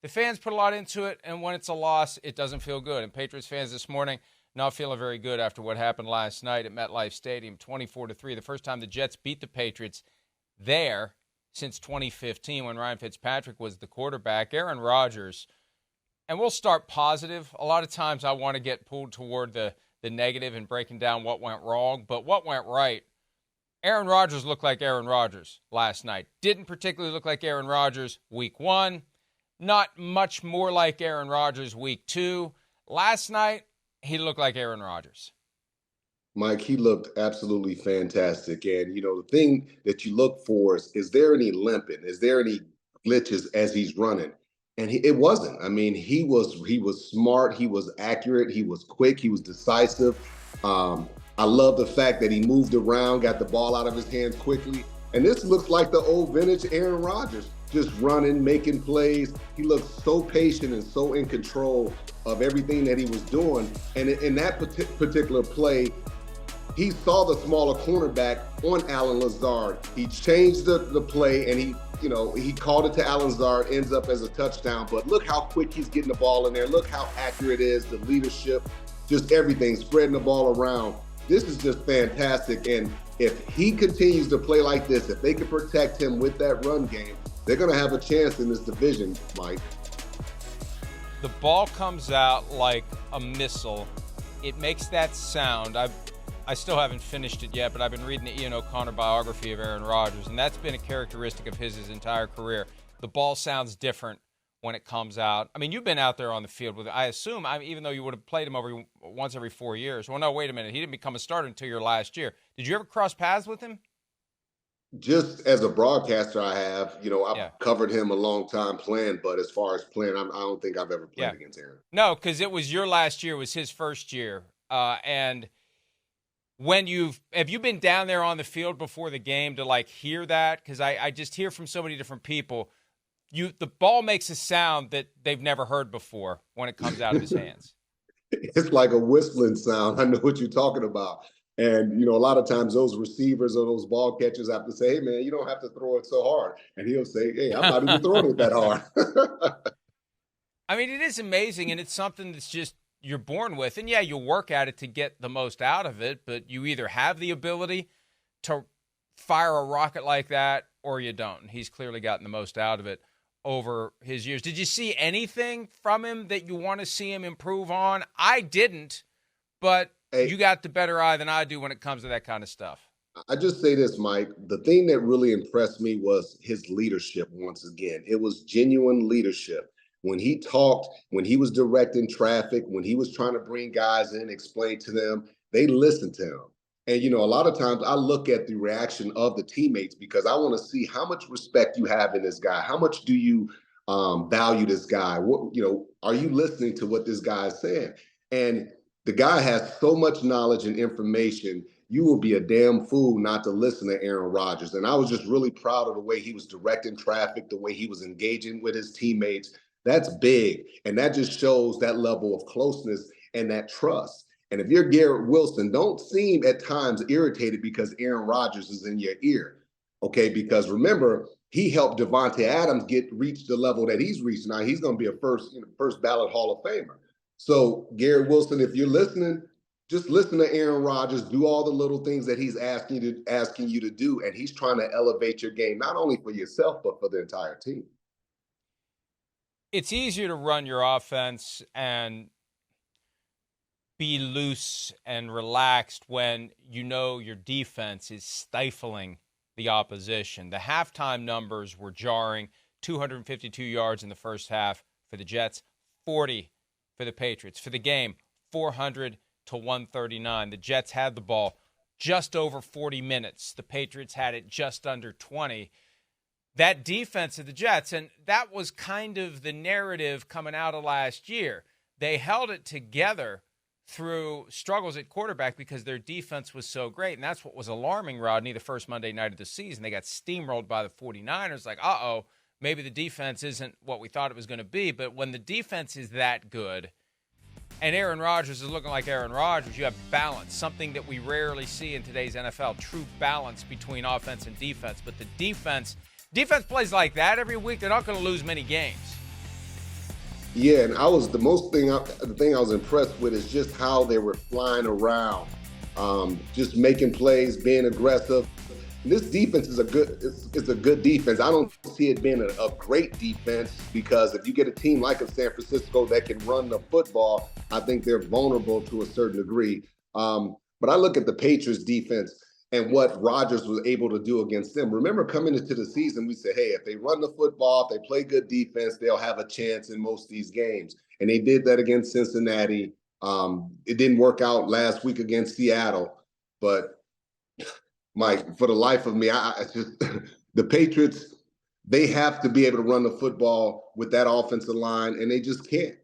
the fans put a lot into it, and when it's a loss, it doesn't feel good. And Patriots fans this morning not feeling very good after what happened last night at MetLife Stadium, 24-3. The first time the Jets beat the Patriots there since 2015 when Ryan Fitzpatrick was the quarterback. Aaron Rodgers, and we'll start positive. A lot of times I want to get pulled toward the negative and breaking down what went wrong, but what went right. Aaron Rodgers looked like Aaron Rodgers last night. Didn't particularly look like Aaron Rodgers week 1. Not much more like Aaron Rodgers week 2. Last night, he looked like Aaron Rodgers. Mike, he looked absolutely fantastic. And, the thing that you look for is there any limping? Is there any glitches as he's running? And it wasn't. I mean, he was smart. He was accurate. He was quick. He was decisive. I love the fact that he moved around, got the ball out of his hands quickly. And this looks like the old vintage Aaron Rodgers, just running, making plays. He looked so patient and so in control of everything that he was doing. And in that particular play, he saw the smaller cornerback on Alan Lazard. He changed the play, and he called it to Alan Lazard, ends up as a touchdown. But look how quick he's getting the ball in there. Look how accurate it is, the leadership, just everything, spreading the ball around. This is just fantastic. And if he continues to play like this, if they can protect him with that run game, they're going to have a chance in this division, Mike. The ball comes out like a missile. It makes that sound. I still haven't finished it yet, but I've been reading the Ian O'Connor biography of Aaron Rodgers, and that's been a characteristic of his entire career. The ball sounds different when it comes out. I mean, you've been out there on the field with it. I assume, even though you would have played him once every 4 years. Well, no, wait a minute. He didn't become a starter until your last year. Did you ever cross paths with him? Just as a broadcaster, I have. I've covered him a long time playing, but as far as playing, I don't think I've ever played against Aaron. No, because it was your last year, was his first year. And when have you been down there on the field before the game to hear that? Because I just hear from so many different people. The ball makes a sound that they've never heard before when it comes out of his hands. It's like a whistling sound. I know what you're talking about. And, a lot of times those receivers or those ball catchers have to say, hey, man, you don't have to throw it so hard. And he'll say, hey, I'm not even throwing it that hard. I mean, it is amazing, and it's something that's just you're born with. And, yeah, you work at it to get the most out of it, but you either have the ability to fire a rocket like that or you don't. And he's clearly gotten the most out of it over his years. Did you see anything from him that you want to see him improve on? I didn't, but you got the better eye than I do when it comes to that kind of stuff. I just say this, Mike. The thing that really impressed me was his leadership once again. It was genuine leadership. When he talked, when he was directing traffic, when he was trying to bring guys in, explain to them, they listened to him. And, a lot of times I look at the reaction of the teammates because I want to see how much respect you have in this guy. How much do you value this guy? Are you listening to what this guy is saying? And the guy has so much knowledge and information. You will be a damn fool not to listen to Aaron Rodgers. And I was just really proud of the way he was directing traffic, the way he was engaging with his teammates. That's big. And that just shows that level of closeness and that trust. And if you're Garrett Wilson, don't seem at times irritated because Aaron Rodgers is in your ear, okay? Because remember, he helped Devontae Adams reach the level that he's reached. Now he's going to be a first ballot Hall of Famer. So Garrett Wilson, if you're listening, just listen to Aaron Rodgers. Do all the little things that he's asking you to do, and he's trying to elevate your game not only for yourself but for the entire team. It's easier to run your offense and be loose and relaxed when your defense is stifling the opposition. The halftime numbers were jarring. 252 yards in the first half for the Jets, 40 for the Patriots. For the game, 400 to 139. The Jets had the ball just over 40 minutes. The Patriots had it just under 20. That defense of the Jets, and that was kind of the narrative coming out of last year. They held it together through struggles at quarterback because their defense was so great. And that's what was alarming, Rodney, the first Monday night of the season. They got steamrolled by the 49ers. Like, maybe the defense isn't what we thought it was going to be. But when the defense is that good and Aaron Rodgers is looking like Aaron Rodgers, you have balance, something that we rarely see in today's NFL, true balance between offense and defense. But the defense plays like that every week. They're not going to lose many games. Yeah, and the thing I was impressed with is just how they were flying around, just making plays, being aggressive. And this defense is a good defense. I don't see it being a great defense because if you get a team like a San Francisco that can run the football, I think they're vulnerable to a certain degree. But I look at the Patriots defense and what Rodgers was able to do against them. Remember, coming into the season, we said, hey, if they run the football, if they play good defense, they'll have a chance in most of these games. And they did that against Cincinnati. It didn't work out last week against Seattle, but Mike, for the life of me, I just the Patriots, they have to be able to run the football with that offensive line, and they just can't.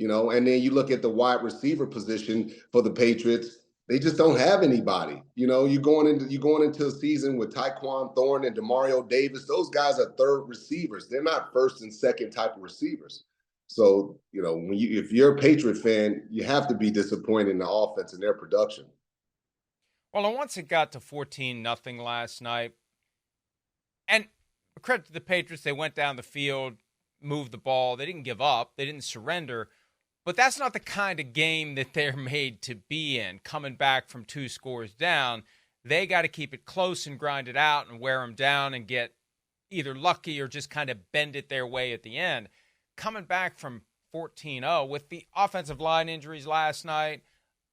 And then you look at the wide receiver position for the Patriots, they just don't have anybody. You're going into a season with Tyquan Thorne and Demario Davis. Those guys are third receivers. They're not first and second type of receivers. So, if you're a Patriot fan, you have to be disappointed in the offense and their production. Well, and once it got to 14-0 last night, and credit to the Patriots, they went down the field, moved the ball. They didn't give up. They didn't surrender. But that's not the kind of game that they're made to be in. Coming back from 2 scores down, they got to keep it close and grind it out and wear them down and get either lucky or just kind of bend it their way at the end. Coming back from 14-0 with the offensive line injuries last night,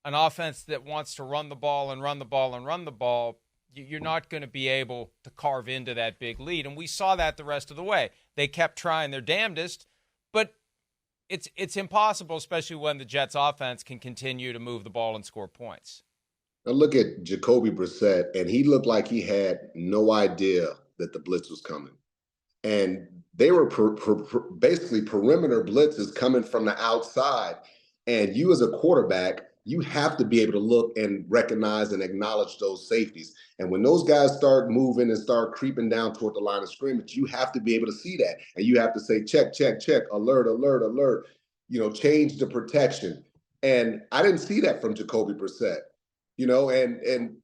an offense that wants to run the ball and run the ball and run the ball, you're not going to be able to carve into that big lead. And we saw that the rest of the way. They kept trying their damnedest, but it's impossible, especially when the Jets offense can continue to move the ball and score points. Now look at Jacoby Brissett, and he looked like he had no idea that the blitz was coming. And they were basically perimeter blitzes coming from the outside. And you as a quarterback, you have to be able to look and recognize and acknowledge those safeties. And when those guys start moving and start creeping down toward the line of scrimmage, you have to be able to see that. And you have to say, check, check, check, alert, alert, alert, change the protection. And I didn't see that from Jacoby Brissett, and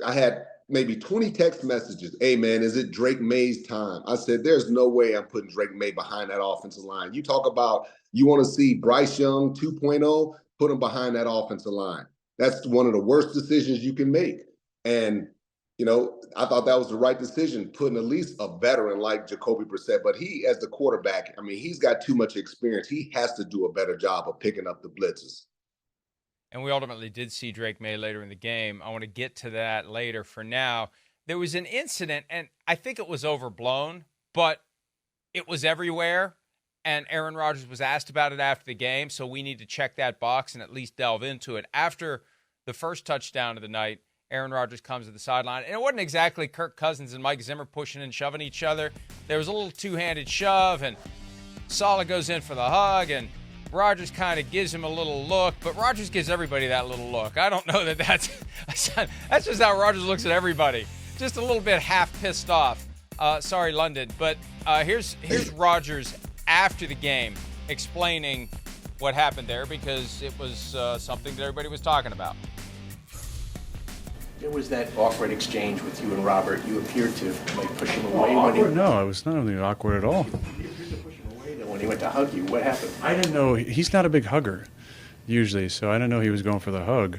I had maybe 20 text messages. Hey, man, is it Drake May's time? I said, there's no way I'm putting Drake May behind that offensive line. You talk about you want to see Bryce Young 2.0, put him behind that offensive line. That's one of the worst decisions you can make. And, I thought that was the right decision, putting at least a veteran like Jacoby Brissett. But he, as the quarterback, he's got too much experience. He has to do a better job of picking up the blitzes. And we ultimately did see Drake May later in the game. I want to get to that later. For now, there was an incident, and I think it was overblown, but it was everywhere. And Aaron Rodgers was asked about it after the game, so we need to check that box and at least delve into it. After the first touchdown of the night, Aaron Rodgers comes to the sideline, and it wasn't exactly Kirk Cousins and Mike Zimmer pushing and shoving each other. There was a little two-handed shove, and Saleh goes in for the hug, and Rodgers kind of gives him a little look, but Rodgers gives everybody that little look. I don't know that's just how Rodgers looks at everybody. Just a little bit half pissed off. Sorry, London. But here's Rodgers after the game explaining what happened there because it was something that everybody was talking about. There was that awkward exchange with you and Robert. You appeared to push him away. No, it was not anything awkward at all. When he went to hug you, what happened? I didn't know. He's not a big hugger, usually, so I didn't know he was going for the hug.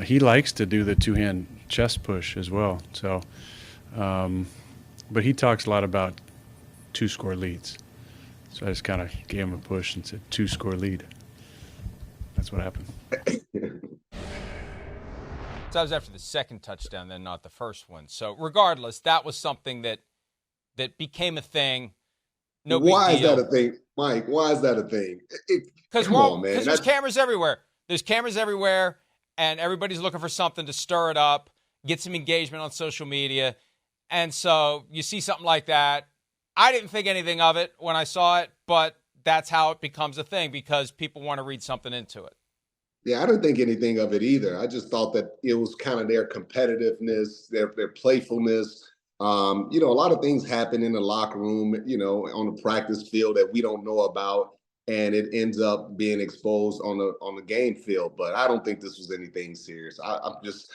He likes to do the two-hand chest push as well. So, but he talks a lot about 2-score leads. So I just kind of gave him a push and said 2-score lead. That's what happened. So that was after the second touchdown, then not the first one. So regardless, that was something that became a thing. No big deal. Why is that a thing, Mike? Why is that a thing? Because there's cameras everywhere. There's cameras everywhere, and everybody's looking for something to stir it up, get some engagement on social media. And so you see something like that. I didn't think anything of it when I saw it, but that's how it becomes a thing because people want to read something into it. Yeah, I didn't think anything of it either. I just thought that it was kind of their competitiveness, their playfulness. A lot of things happen in the locker room, on the practice field that we don't know about, and it ends up being exposed on the game field. But I don't think this was anything serious. I'm just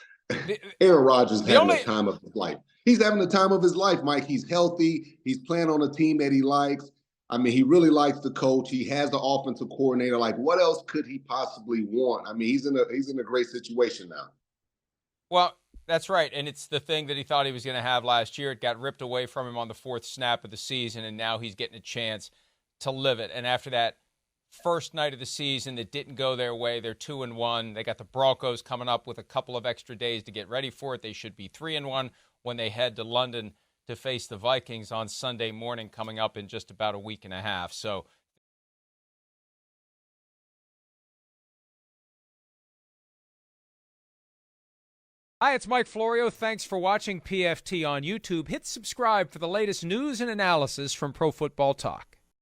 Aaron Rodgers having the time of his life. He's having the time of his life, Mike. He's healthy. He's playing on a team that he likes. I mean, he really likes the coach. He has the offensive coordinator. Like, what else could he possibly want? I mean, he's in a great situation now. Well, that's right. And it's the thing that he thought he was going to have last year. It got ripped away from him on the fourth snap of the season, and now he's getting a chance to live it. And after that first night of the season that didn't go their way, they're 2-1. They got the Broncos coming up with a couple of extra days to get ready for it. They should be 3-1 when they head to London to face the Vikings on Sunday morning, coming up in just about a week and a half. So hi, it's Mike Florio. Thanks for watching PFT on YouTube. Hit subscribe for the latest news and analysis from Pro Football Talk.